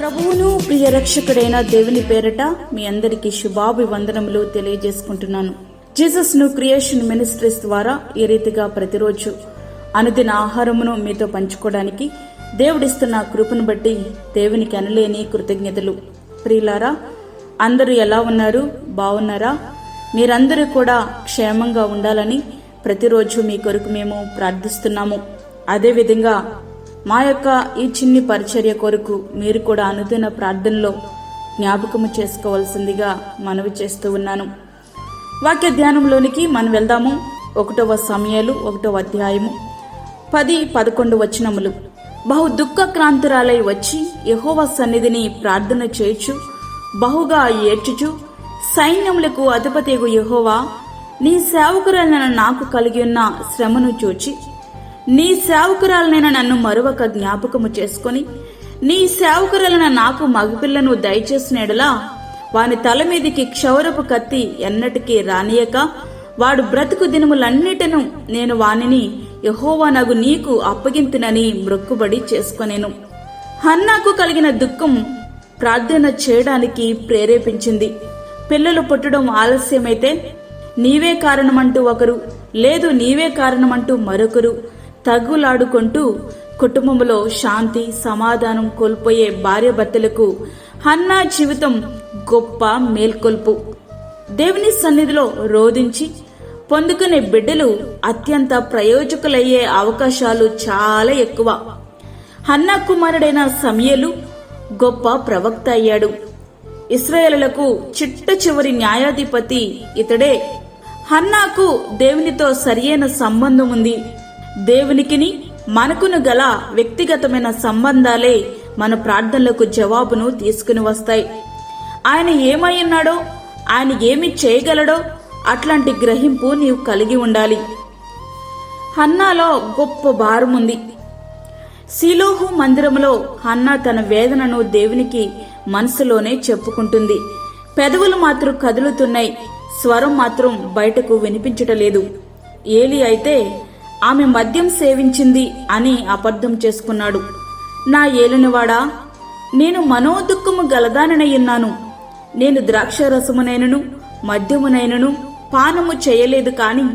ప్రభువును ప్రియ రక్షకుడైన దేవుని పేరట మీ అందరికీ శుభాభివందనములు తెలియజేసుకుంటున్నాను. జీసస్ ను క్రియేషన్ మినిస్ట్రీస్ ద్వారా ఈ రీతిగా ప్రతిరోజు అనుదిన ఆహారమును మీతో పంచుకోవడానికి దేవుడిస్తున్న కృపను బట్టి దేవునికి అనలేని కృతజ్ఞతలు. ప్రియులారా, అందరూ ఎలా ఉన్నారు? బాగున్నారా? మీరందరూ కూడా క్షేమంగా ఉండాలని ప్రతిరోజు మీ కొరకు మేము ప్రార్థిస్తున్నాము. అదేవిధంగా మా యొక్క ఈ చిన్ని పరిచర్య కొరకు మీరు కూడా అనుదిన ప్రార్థనలో జ్ఞాపకము చేసుకోవాల్సిందిగా మనవి చేస్తూ ఉన్నాను. వాక్య ధ్యానంలోనికి మనం వెళ్దాము. 1వ సమూయేలు 1వ అధ్యాయము 10-11 వచనములు. బహు దుఃఖక్రాంతురాలై వచ్చి యెహోవా సన్నిధిని ప్రార్థన చేయుచు బహుగా ఏడ్చుచు, సైన్యములకు అధిపతియగు యెహోవా, నీ సేవకురాలైన నాకు కలిగి ఉన్న శ్రమను చూచి నీ సేవకురాలనైన నన్ను మరొక జ్ఞాపకము చేసుకుని నీ సేవకురాలైన నాకు మగపిల్లను దయచేసినడలా వాని తల మీదికి క్షౌరపు కత్తి ఎన్నటికీ రానియక వాడు బ్రతుకు దినములన్నిటను నేను వానిని యెహోవానగు నీకు అప్పగింతునని మ్రొక్కుబడి చేసుకొనేను. హన్నాకు కలిగిన దుఃఖం ప్రార్థన చేయడానికి ప్రేరేపించింది. పిల్లలు పుట్టడం ఆలస్యమైతే నీవే కారణమంటూ ఒకరు, లేదు నీవే కారణమంటూ మరొకరు తగులాడుకుంటూ కుటుంబంలో శాంతి సమాధానం కోల్పోయే భార్యాభర్తలకు హన్నా జీవితం గొప్ప మేల్కొల్పు. దేవుని సన్నిధిలో రోధించి పొందుకునే బిడ్డలు అత్యంత ప్రయోజకులయ్యే అవకాశాలు చాలా ఎక్కువ. హన్నా కుమారుడైన సమూయేలు గొప్ప ప్రవక్త అయ్యాడు. ఇశ్రాయేలులకు చిట్ట చివరి న్యాయాధిపతి ఇతడే. హన్నాకు దేవునితో సరియైన సంబంధం ఉంది. దేవునికిని మనకును గల వ్యక్తిగతమైన సంబంధాలే మన ప్రార్థనలకు జవాబును తీసుకుని వస్తాయి. ఆయన ఏమై ఉన్నాడో, ఆయన ఏమి చేయగలడో అట్లాంటి గ్రహింపు నీవు కలిగి ఉండాలి. హన్నాలో గొప్ప భారం ఉంది. షిలోహు మందిరములో హన్నా తన వేదనను దేవునికి మనసులోనే చెప్పుకుంటుంది. పెదవులు మాత్రం కదులుతున్నాయి, స్వరం మాత్రం బయటకు వినిపించటలేదు. ఏలి అయితే ఆమె మద్యం సేవించింది అని అబద్ధం చేసుకున్నాడు. నా ఏలినవాడా, నేను మనోదుఃఖము గలదాననయ్యున్నాను. నేను ద్రాక్షరసమునైనను మద్యమునైనను పానము చేయలేదు, కాని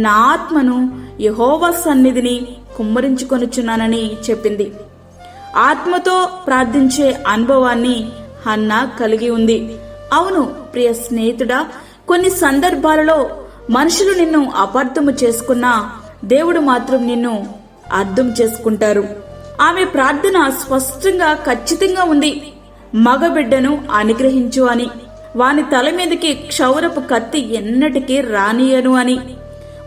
నా ఆత్మను యెహోవా సన్నిధిని కుమ్మరించుకొనుచున్నానని చెప్పింది. ఆత్మతో ప్రార్థించే అనుభవాన్ని హన్నా కలిగి ఉంది. అవును ప్రియ స్నేహితుడా, కొన్ని సందర్భాలలో మనుషులు నిన్ను అపార్థము చేసుకున్నా దేవుడు మాత్రం నిన్ను అర్థం చేసుకుంటారు. ఆమె ప్రార్థన స్పష్టంగా ఖచ్చితంగా ఉంది. మగబిడ్డను అనుగ్రహించు అని, వాని తల మీదకి క్షౌరపు కత్తి ఎన్నటికీ రానియను అని,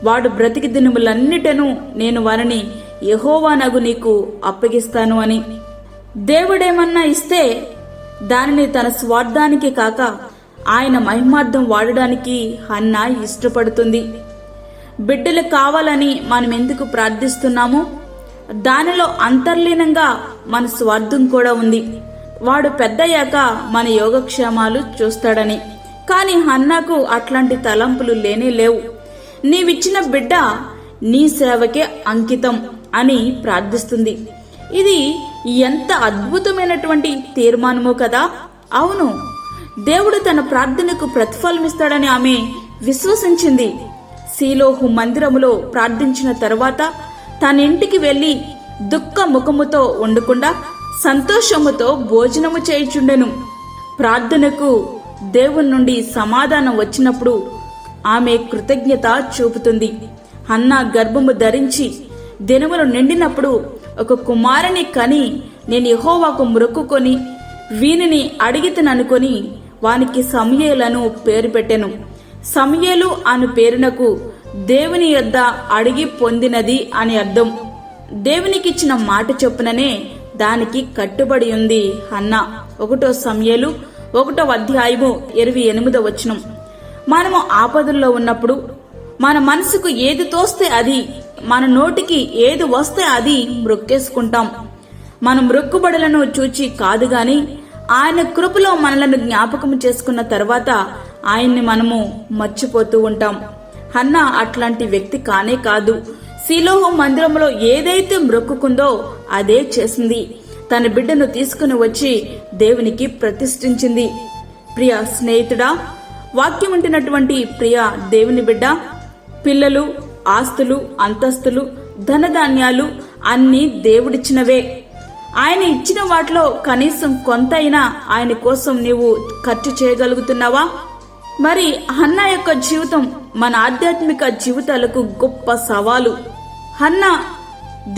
వాడు బ్రతికి దినములన్నిటను నేను వారిని యెహోవానగు నీకు అప్పగిస్తాను అని. దేవుడేమన్నా ఇస్తే దానిని తన స్వార్థానికి కాక ఆయన మహిమార్థం వాడడానికి హన్నా ఇష్టపడుతుంది. బిడ్డలు కావాలని మనం ఎందుకు ప్రార్థిస్తున్నామో దానిలో అంతర్లీనంగా మన స్వార్థం కూడా ఉంది. వాడు పెద్దయ్యాక మన యోగక్షేమాలు చూస్తాడని. కాని హన్నాకు అట్లాంటి తలంపులు లేనే లేవు. నీవిచ్చిన బిడ్డ నీ సేవకే అంకితం అని ప్రార్థిస్తుంది. ఇది ఎంత అద్భుతమైనటువంటి తీర్మానమో కదా. అవును, దేవుడు తన ప్రార్థనకు ప్రతిఫలమిస్తాడని ఆమె విశ్వసించింది. షిలోహు మందిరములో ప్రార్థించిన తరువాత తన ఇంటికి వెళ్లి దుఃఖ ముఖముతో ఉండకుండా సంతోషముతో భోజనము చేయుచుండెను. ప్రార్థనకు దేవుని నుండి సమాధానం వచ్చినప్పుడు ఆమె కృతజ్ఞత చూపుతుంది. హన్నా గర్భము ధరించి దినములు నిండినప్పుడు ఒక కుమారుని కని నేను యెహోవాకు మొక్కుకొని వీనిని అడిగితననుకొని వానికి సమూయేలను పేరు పెట్టెను. సమూయేలు అను పేరునకు దేవుని యొద్ద అడిగి పొందినది అని అర్థం. దేవునికిచ్చిన మాట చొప్పుననే దానికి కట్టుబడి ఉంది హన్నా. 1వ సమూయేలు 1వ అధ్యాయము 28వ వచనం. మనము ఆపదల్లో ఉన్నప్పుడు మన మనసుకు ఏది తోస్తే అది, మన నోటికి ఏది వస్తే అది మ్రొక్కేసుకుంటాం. మన మ్రొక్కుబడులను చూచి కాదు గాని ఆయన కృపలో మనలను జ్ఞాపకం చేసుకున్న తర్వాత ఆయన్ని మనము మర్చిపోతూ ఉంటాం. హన్నా అట్లాంటి వ్యక్తి కానే కాదు. షిలోహు మందిరంలో ఏదైతే మ్రొక్కుకుందో అదే చేసింది. తన బిడ్డను తీసుకుని వచ్చి దేవునికి ప్రతిష్ఠించింది. ప్రియ స్నేహితుడా, వాక్యం వింటున్నటువంటి ప్రియ దేవుని బిడ్డ, పిల్లలు, ఆస్తులు, అంతస్తులు, ధనధాన్యాలు అన్నీ దేవుడిచ్చినవే. ఆయన ఇచ్చిన వాటిలో కనీసం కొంతైనా ఆయన కోసం నీవు ఖర్చు చేయగలుగుతున్నావా? మరి హన్నా యొక్క జీవితం మన ఆధ్యాత్మిక జీవితాలకు గొప్ప సవాలు. హన్నా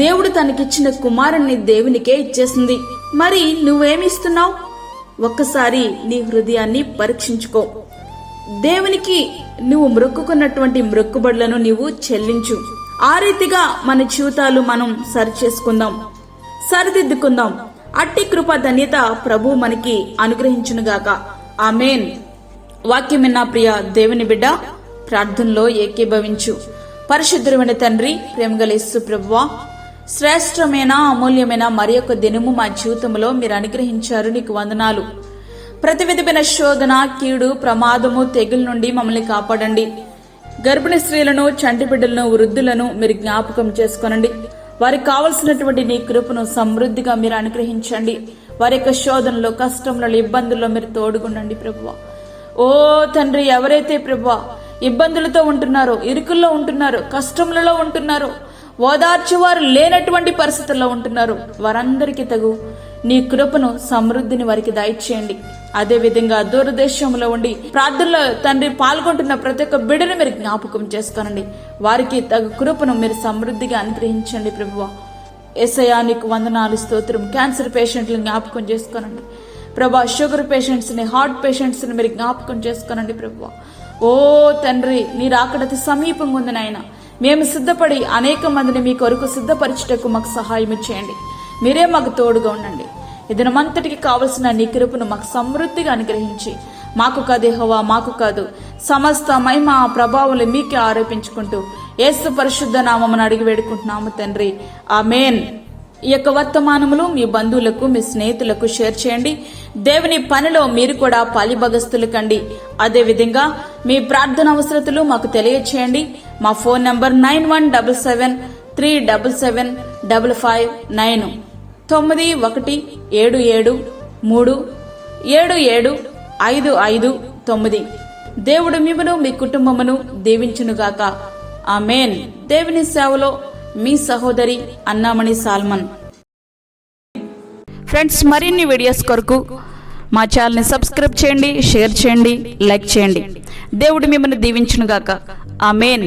దేవుడు తనకిచ్చిన కుమారుణ్ణి దేవునికే ఇచ్చేసింది. మరి నువ్వేమిస్తున్నావు? ఒక్కసారి నీ హృదయాన్ని పరీక్షించుకో. దేవునికి నువ్వు మొక్కుకున్నటువంటి మొక్కుబడులను నీవు చెల్లించు. ఆ రీతిగా మన జీవితాలు మనం సరిచేసుకుందాం, సరిదిద్దుకుందాం. అట్టి కృప ధన్యత ప్రభు మనకి అనుగ్రహించునుగాక. ఆమేన్. వాక్యం విన్న ప్రియ దేవుని బిడ్డ, ప్రార్థనలో ఏకీభవించు. పరిశుద్ధమైన తండ్రి, ప్రేమగల యేసు ప్రభువా, శ్రేష్టమైన అమూల్యమైన మరి యొక్క దినము మా జీవితంలో మీరు అనుగ్రహించారు. నీకు వందనాలు. ప్రతి విధమైన శోధన, కీడు, ప్రమాదము, తెగుల నుండి మమ్మల్ని కాపాడండి. గర్భిణీ స్త్రీలను, చంటి బిడ్డలను, వృద్ధులను మీరు జ్ఞాపకం చేసుకోనండి. వారికి కావలసినటువంటి నీ కృపను సమృద్ధిగా మీరు అనుగ్రహించండి. వారి యొక్క శోధనలో, కష్టంలో, ఇబ్బందుల్లో మీరు తోడుగుండండి ప్రభువా. ఓ తండ్రి, ఎవరైతే ప్రభువా ఇబ్బందులతో ఉంటున్నారో, ఇరుకుల్లో ఉంటున్నారో, కష్టములలో ఉంటున్నారో, ఓదార్చువారు లేనటువంటి పరిస్థితుల్లో ఉంటున్నారు, వారందరికీ తగు నీ కృపను, సమృద్ధిని వారికి దయచేయండి. అదే విధంగా దూరదేశంలో ఉండి ప్రార్థనలో తండ్రి పాల్గొంటున్న ప్రతి ఒక్క బిడ్డను మీరు జ్ఞాపకం చేసుకోనండి. వారికి తగు కృపను మీరు సమృద్ధిగా అనుగ్రహించండి ప్రభువా. యేసయ్యా నీకు వందనాలు, స్తోత్రం. క్యాన్సర్ పేషెంట్లను జ్ఞాపకం చేసుకోనండి ప్రభా. షుగర్ పేషెంట్స్ ని, హార్ట్ పేషెంట్స్ ని మీరు జ్ఞాపకం చేసుకోనండి ప్రభువా. ఓ తండ్రి, నీ రాకడతి సమీపంగా ఉంది నాయన. మేము సిద్ధపడి అనేక మందిని మీ కొరకు సిద్ధపరచుటకు మాకు సహాయం చేయండి. మీరే మాకు తోడుగా ఉండండి. ఈ దినమంతటికి కావలసిన నీ కృపను మాకు సమృద్ధిగా అనుగ్రహించి, మాకు కాదు యెహోవా, మాకు కాదు, సమస్త మహిమ ప్రభావాలు మీకే ఆరోపించుకుంటూ యేసు పరిశుద్ధ నామమున అడిగి వేడుకుంటున్నాము తండ్రి. ఆమేన్. ఈ యొక్క వర్తమానములు మీ బంధువులకు, మీ స్నేహితులకు షేర్ చేయండి. దేవుని పనిలో మీరు కూడా పాలిభాగస్తులు కండి. అదేవిధంగా మీ ప్రార్థన అవసరతలు మాకు తెలియచేయండి. మా ఫోన్ నంబర్ 9177377559 917737375559. దేవుడు మిమ్మను, మీ కుటుంబమును దీవించునుగాక. ఆమేన్. దేవుని సేవలో మీ సహోదరి అన్నామణి సాల్మన్. ఫ్రెండ్స్, మరిన్ని వీడియోస్ కొరకు మా ఛానల్ని సబ్స్క్రైబ్ చేయండి, షేర్ చేయండి, లైక్ చేయండి. దేవుడు మిమ్మల్ని దీవించునుగాక. ఆమేన్.